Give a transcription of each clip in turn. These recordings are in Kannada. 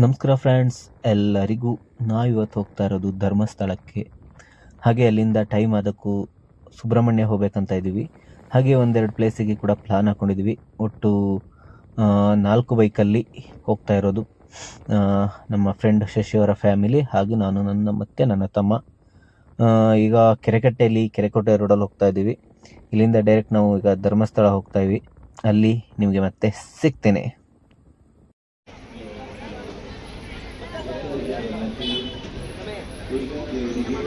ನಮಸ್ಕಾರ ಫ್ರೆಂಡ್ಸ್, ಎಲ್ಲರಿಗೂ ನಾವಿವತ್ತು ಹೋಗ್ತಾ ಇರೋದು ಧರ್ಮಸ್ಥಳಕ್ಕೆ. ಹಾಗೆ ಅಲ್ಲಿಂದ ಟೈಮ್ ಆದಕ್ಕೂ ಸುಬ್ರಹ್ಮಣ್ಯ ಹೋಗ್ಬೇಕಂತ ಇದ್ದೀವಿ. ಹಾಗೆ ಒಂದೆರಡು ಪ್ಲೇಸಿಗೆ ಕೂಡ ಪ್ಲಾನ್ ಹಾಕ್ಕೊಂಡಿದ್ದೀವಿ. ಒಟ್ಟು 4 ಬೈಕಲ್ಲಿ ಹೋಗ್ತಾ ಇರೋದು. ನಮ್ಮ ಫ್ರೆಂಡ್ ಶಶಿಯವರ ಫ್ಯಾಮಿಲಿ ಹಾಗೂ ನಾನು, ನನ್ನ ತಮ್ಮ. ಈಗ ಕೆರೆಕೋಟೆ ರೋಡಲ್ಲಿ ಹೋಗ್ತಾ ಇದ್ದೀವಿ. ಇಲ್ಲಿಂದ ಡೈರೆಕ್ಟ್ ನಾವು ಈಗ ಧರ್ಮಸ್ಥಳ ಹೋಗ್ತಾ ಇದ್ವಿ. ಅಲ್ಲಿ ನಿಮಗೆ ಮತ್ತೆ ಸಿಗ್ತೇನೆ.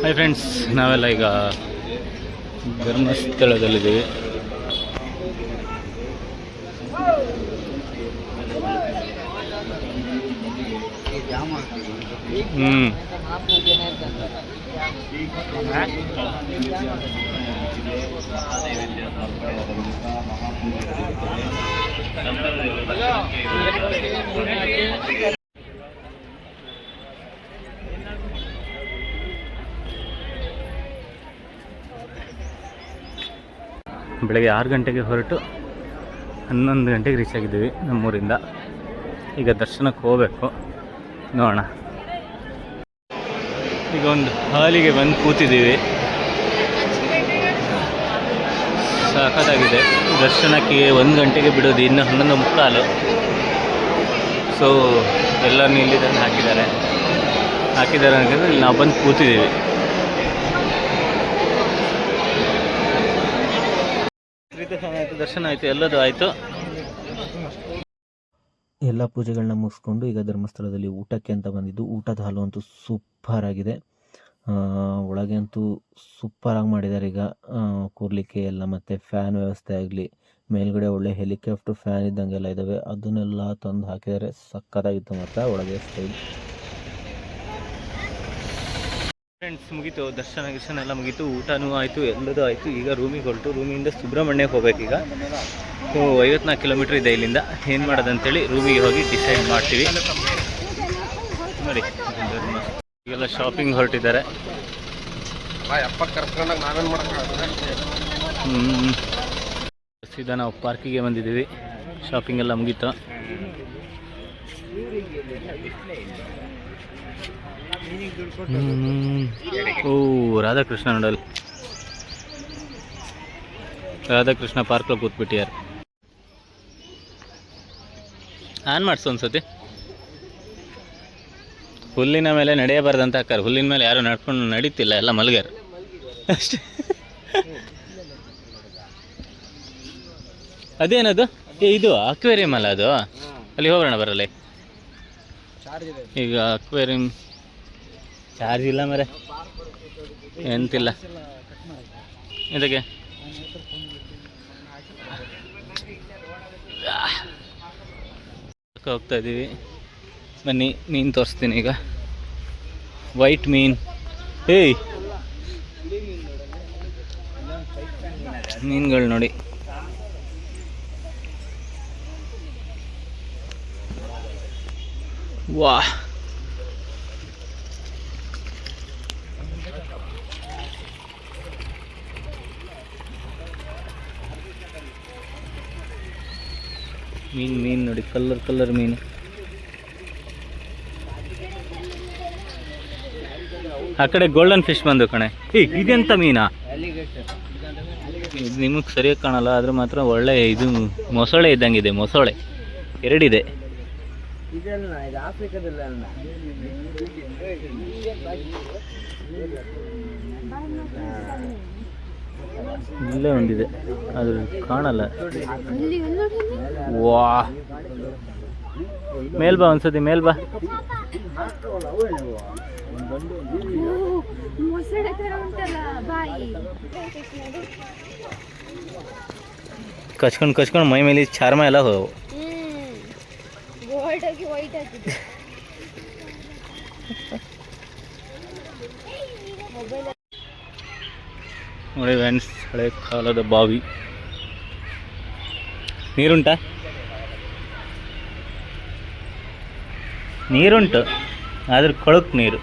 ಹಾಯ್ ಫ್ರೆಂಡ್ಸ್, ನಾವೆಲ್ಲ ಈಗ ಧರ್ಮಸ್ಥಳದಲ್ಲಿದ್ದೀವಿ. ಬೆಳಗ್ಗೆ 6 ಗಂಟೆಗೆ ಹೊರಟು 11 ಗಂಟೆಗೆ ರೀಚ್ ಆಗಿದ್ದೀವಿ ನಮ್ಮೂರಿಂದ. ಈಗ ದರ್ಶನಕ್ಕೆ ಹೋಗಬೇಕು, ನೋಡೋಣ. ಈಗ ಒಂದು ಹಾಲಿಗೆ ಬಂದು ಕೂತಿದ್ದೀವಿ. ಸಾಕಾಗಿದೆ. ದರ್ಶನಕ್ಕೆ 1 ಗಂಟೆಗೆ ಬಿಡೋದು, ಇನ್ನು 11:45. ಸೊ ಎಲ್ಲರನ್ನೂ ಇಲ್ಲಿ ತಂದು ಹಾಕಿದ್ದಾರೆ ಅಂದರೆ ಇಲ್ಲಿ ನಾವು ಬಂದು ಕೂತಿದ್ದೀವಿ. ದರ್ಶನ ಆಯಿತು, ಎಲ್ಲದೂ ಆಯಿತು. ಎಲ್ಲ ಪೂಜೆಗಳನ್ನ ಮುಗಿಸ್ಕೊಂಡು ಈಗ ಧರ್ಮಸ್ಥಳದಲ್ಲಿ ಊಟಕ್ಕೆ ಅಂತ ಬಂದಿದ್ದು. ಊಟದ ಹಾಲು ಅಂತೂ ಸೂಪರ್ ಆಗಿದೆ. ಒಳಗೆ ಅಂತೂ ಸೂಪರಾಗಿ ಮಾಡಿದ್ದಾರೆ. ಈಗ ಕೂರ್ಲಿಕ್ಕೆ ಎಲ್ಲ, ಮತ್ತು ಫ್ಯಾನ್ ವ್ಯವಸ್ಥೆ ಆಗಲಿ, ಮೇಲ್ಗಡೆ ಒಳ್ಳೆ ಹೆಲಿಕಾಪ್ಟರ್ ಫ್ಯಾನ್ ಇದ್ದಂಗೆಲ್ಲ ಇದ್ದಾವೆ. ಅದನ್ನೆಲ್ಲ ತಂದು ಹಾಕಿದ್ದಾರೆ. ಸಕ್ಕತ್ತಾಗಿತ್ತು ಮಾತ್ರ ಒಳಗೆ ಸ್ಟೈಲ್. ಫ್ರೆಂಡ್ಸ್, ಮುಗೀತು ದರ್ಶನ ಎಲ್ಲ ಮುಗೀತು, ಊಟನೂ ಆಯಿತು, ಎಲ್ಲದೂ ಆಯಿತು. ಈಗ ರೂಮಿಗೆ ಹೊರಟು ರೂಮಿಂದ ಸುಬ್ರಹ್ಮಣ್ಯಕ್ಕೆ ಹೋಗ್ಬೇಕೀಗ. 54 ಕಿಲೋಮೀಟ್ರ್ ಇದೆ ಇಲ್ಲಿಂದ. ಏನು ಮಾಡೋದಂತೇಳಿ ರೂಮಿಗೆ ಹೋಗಿ ಡಿಸೈಡ್ ಮಾಡ್ತೀವಿ. ನೋಡಿ, ಈಗೆಲ್ಲ ಶಾಪಿಂಗ್ ಹೊರಟಿದ್ದಾರೆ. ಸೀದಾ ನಾವು ಪಾರ್ಕಿಗೆ ಬಂದಿದ್ದೀವಿ. ಶಾಪಿಂಗ್ ಎಲ್ಲ ಮುಗೀತು. ರಾಧಾಕೃಷ್ಣ ನೋಡಲ್, ರಾಧಾಕೃಷ್ಣ ಪಾರ್ಕ್ ಕೂತ್ಬಿಟ್ಟಿಯಾರ. ಆನ್ ಮಾಡಿಸು ಒಂದ್ಸತಿ. ಹುಲ್ಲಿನ ಮೇಲೆ ನಡೆಯಬಾರ್ದಂತ ಹಾಕಾರ. ಹುಲ್ಲಿನ ಮೇಲೆ ಯಾರು ನಡ್ಕೊಂಡು ನಡೀತಿಲ್ಲ, ಎಲ್ಲ ಮಲ್ಗ್ಯಾರ ಅಷ್ಟೇ. ಅದೇನದು? ಇದು ಅಕ್ವೇರಿಯಂ ಅಲ್ಲ ಅದು? ಅಲ್ಲಿ ಹೋಗೋಣ ಬರಲ್ಲ. ಈಗ ಅಕ್ವೇರಿಯಂ ಚಾರ್ಜ್ ಇಲ್ಲ ಮರೆ, ಎಂತಿಲ್ಲ. ಇದಕ್ಕೆ ಹೋಗ್ತಾ ಇದ್ದೀವಿ. ಬನ್ನಿ, ಮೀನು ತೋರಿಸ್ತೀನಿ ಈಗ. ವೈಟ್ ಮೀನ್. ಏಯ್, ಮೀನುಗಳು ನೋಡಿ. ವಾ, ಮೀನು ನೋಡಿ, ಕಲರ್ ಮೀನು. ಆ ಕಡೆ ಗೋಲ್ಡನ್ ಫಿಶ್ ಬಂದು ಕಣೆ. ಇದೆಂತ ಮೀನಾ? ಇದು ನಿಮಗೆ ಸರಿಯಾಗಿ ಕಾಣಲ್ಲ, ಆದ್ರೆ ಮಾತ್ರ ಒಳ್ಳೆ ಇದು ಮೊಸಳೆ ಇದ್ದಂಗಿದೆ. ಮೊಸಳೆ ಎರಡಿದೆ. ಇಲ್ಲೇ ಒಂದಿದೆ, ಅದು ಕಾಣಲ್ಲ. ವಾ, ಮೇಲ್ಬಾ ಒಂದ್ಸತಿ, ಮೇಲ್ಬಾ. ಕಚ್ಕೊಂಡು ಮೈ ಮೇಲೆ ಚಾರ್ಮ ಎಲ್ಲ ಹೋಗು. ನೋಡಿ ಫ್ರೆಂಡ್ಸ್, ಹಳೆ ಕಾಲದ ಬಾವಿ. ನೀರುಂಟಾ? ನೀರುಂಟು, ಆದ್ರೆ ಕೊಳಕು ನೀರು.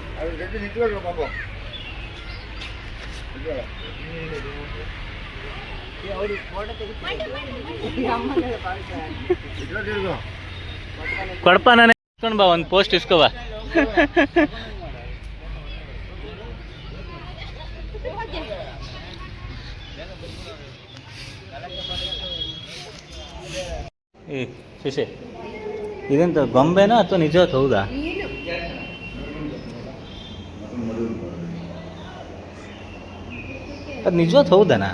ಕೊಡಪ್ಪ ನಾನೇ ಇಸ್ಕೊಂಡು ಬಾ, ಒಂದು ಪೋಸ್ಟ್ ಇಸ್ಕೋ ಬಾ. ಏ ಶಶಿ, ಇದೆಂತ ಗೊಂಬೆನಾ ಅಥವಾ ನಿಜವಾದ ಹೌದಾ? ಅದು ನಿಜವಾದ ಹೌದಾನಾ?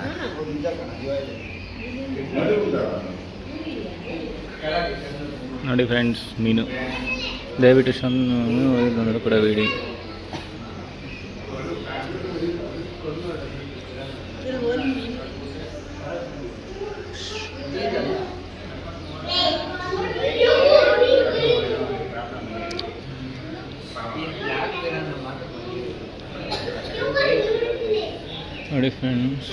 ನೋಡಿ ಫ್ರೆಂಡ್ಸ್, ಮೀನು ದಯವಿಟ್ಟು ಇದೊಂದು ಕೂಡ ಬೇಡಿ. ನೋಡಿ ಫ್ರೆಂಡ್ಸ್,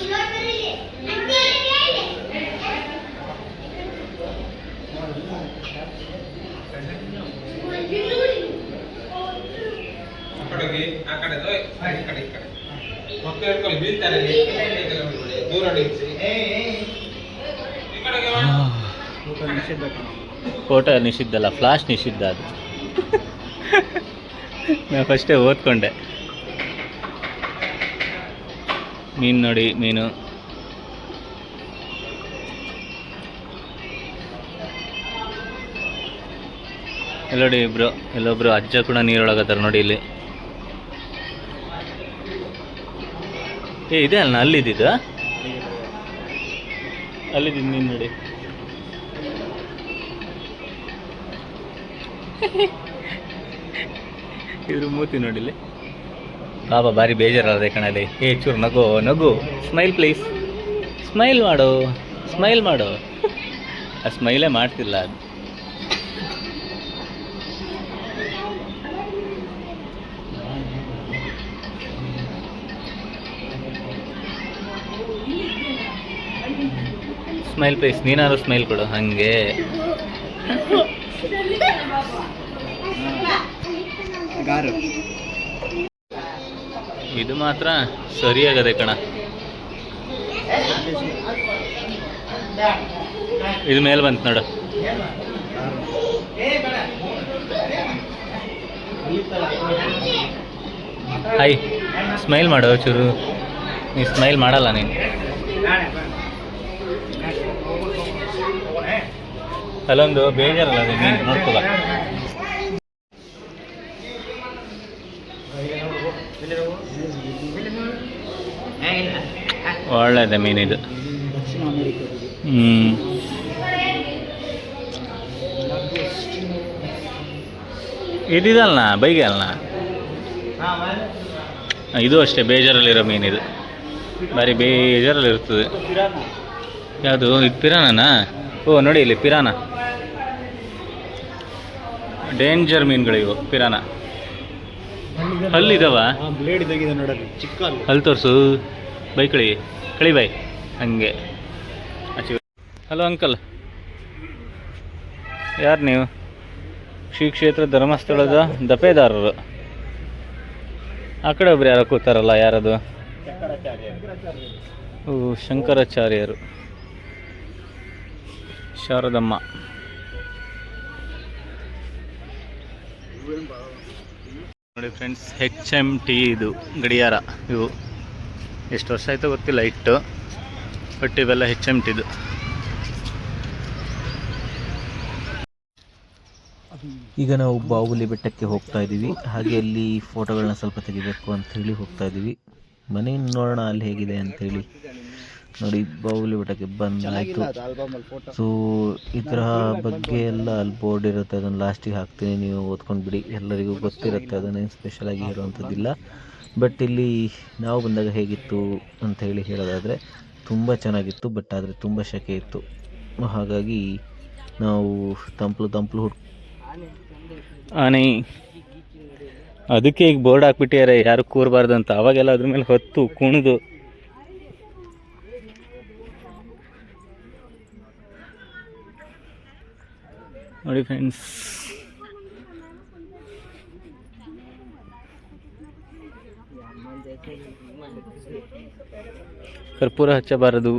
ಫೋಟೋ ನಿಷಿದ್ಧ ಅಲ್ಲ, ಫ್ಲಾಶ್ ನಿಷಿದ್ಧ ಅದು. ನಾನು ಫಸ್ಟೇ ಓದ್ಕೊಂಡೆ. ಮೀನು ನೋಡಿ, ಮೀನು ಎಲ್ಲೋಡಿ ಎಲ್ಲೊಬ್ರು ಅಜ್ಜ ಕೂಡ ನೀರೊಳಗತ್ತಾರ ನೋಡಿ ಇಲ್ಲಿ. ಇದೆ ಅಲ್ಲ, ಅಲ್ಲಿದ್ದಿದ್ದ ನೀನು ನೋಡಿ. ಇದ್ರ ಮೂತಿ ನೋಡಿಲ್ಲಿ. ಬಾಬಾ ಭಾರಿ ಬೇಜಾರದೆ ಕಣಲ್ಲಿ. ಚೂರು ನಗು, ಸ್ಮೈಲ್ ಪ್ಲೀಸ್, ಸ್ಮೈಲ್ ಮಾಡು. ಆ ಸ್ಮೈಲೇ ಮಾಡ್ತಿಲ್ಲ ಅದು. ಸ್ಮೈಲ್ ಪ್ಲೀಸ್, ನೀನಾದ್ರು ಸ್ಮೈಲ್ ಕೊಡು ಹಂಗೆ. ಇದು ಮಾತ್ರ ಸರಿಯಾಗದೆ ಕಣ. ಇದು ಮೇಲೆ ಬಂತು ನೋಡು. ಹಾಯ್, ಸ್ಮೈಲ್ ಮಾಡು ಚೂರು. ನೀ ಸ್ಮೈಲ್ ಮಾಡಲ್ಲ ನೀನು. ಅಲ್ಲೊಂದು ಬೇಜಾರಲ್ಲ ಅದು, ನೀನು ನೋಡ್ಕೋ. ಒಳ್ಳೆಯದೆ ಮೀನಿದು. ಇದಿದಲ್ಲ ಬೈಗೆ ಅಲ್ಲ, ಇದು ಅಷ್ಟೇ ಬೇಜಾರಲ್ಲಿರೋ ಮೀನಿದು. ಭಾರಿ ಬೇಜಾರಲ್ಲಿರ್ತದೆ. ಯಾವುದು ಇದು? ಪಿರಾನಾ? ಓ ನೋಡಿ ಇಲ್ಲಿ ಪಿರಾನ. ಡೇಂಜರ್ ಮೀನುಗಳಿವು ಪಿರಾನ. ಹಲ್ಲಿದಾವ? ಹಲ್ಲು ತೋರಿಸು. ಬೈ ಕಳಿ ಬೈ ಹಂಗೆ. ಹಲೋ ಅಂಕಲ್, ಯಾರು ನೀವು? ಶ್ರೀ ಕ್ಷೇತ್ರ ಧರ್ಮಸ್ಥಳದ ದಪೇದಾರರು. ಆ ಕಡೆ ಒಬ್ರು ಯಾರೋ ಕೂತಾರಲ್ಲ, ಯಾರದು? ಓ, ಶಂಕರಾಚಾರ್ಯರು. ಶಾರದಮ್ಮ. ನೋಡಿ ಫ್ರೆಂಡ್ಸ್, HMT ಇದು ಗಡಿಯಾರ. ಇವು ಎಷ್ಟು ವರ್ಷ ಆಯಿತು ಗೊತ್ತಿಲ್ಲ ಇಟ್ಟು, ಬಟ್ ಇವೆಲ್ಲ HMTದು. ಈಗ ನಾವು ಬಾಹುಬಲಿ ಬೆಟ್ಟಕ್ಕೆ ಹೋಗ್ತಾ ಇದ್ದೀವಿ. ಹಾಗೆ ಅಲ್ಲಿ ಫೋಟೋಗಳನ್ನ ಸ್ವಲ್ಪ ತೆಗಿಬೇಕು ಅಂತ ಹೇಳಿ ಹೋಗ್ತಾ ಇದ್ದೀವಿ. ಮನೆ ನೋಡೋಣ ಅಲ್ಲಿ ಹೇಗಿದೆ ಅಂತೇಳಿ. ನೋಡಿ, ಬಾಹುಬಲಿ ಬೆಟ್ಟಕ್ಕೆ ಬಂದಾಯಿತು. ಸೊ ಇದರ ಬಗ್ಗೆ ಎಲ್ಲ ಅಲ್ಲಿ ಬೋರ್ಡ್ ಇರುತ್ತೆ, ಅದನ್ನು ಲಾಸ್ಟಿಗೆ ಹಾಕ್ತೀನಿ, ನೀವು ಓದ್ಕೊಂಡು ಬಿಡಿ. ಎಲ್ಲರಿಗೂ ಗೊತ್ತಿರುತ್ತೆ, ಅದನ್ನೇನು ಸ್ಪೆಷಲಾಗಿ ಹೇಳುವಂಥದ್ದಿಲ್ಲ. ಬಟ್ ಇಲ್ಲಿ ನಾವು ಬಂದಾಗ ಹೇಗಿತ್ತು ಅಂತ ಹೇಳಿ ಹೇಳೋದಾದರೆ ತುಂಬ ಚೆನ್ನಾಗಿತ್ತು. ಬಟ್ ಆದರೆ ತುಂಬ ಸೆಕೆ ಇತ್ತು. ಹಾಗಾಗಿ ನಾವು ತಂಪಲು ಆನೆ ಅದಕ್ಕೆ ಈಗ ಬೋರ್ಡ್ ಹಾಕ್ಬಿಟ್ಟಿದ್ದಾರೆ, ಯಾರು ಕೂರಬಾರ್ದು ಅಂತ. ಅವಾಗೆಲ್ಲ ಅದ್ರ ಮೇಲೆ ಹೊತ್ತು ಕುಣಿದು ನೋಡಿ ಫ್ರೆಂಡ್ಸ್. ಕರ್ಪೂರ ಹಚ್ಚಬಾರದು.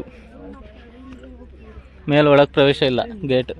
ಮೇಲೆ ಒಳಗೆ ಪ್ರವೇಶ ಇಲ್ಲ, ಗೇಟ್.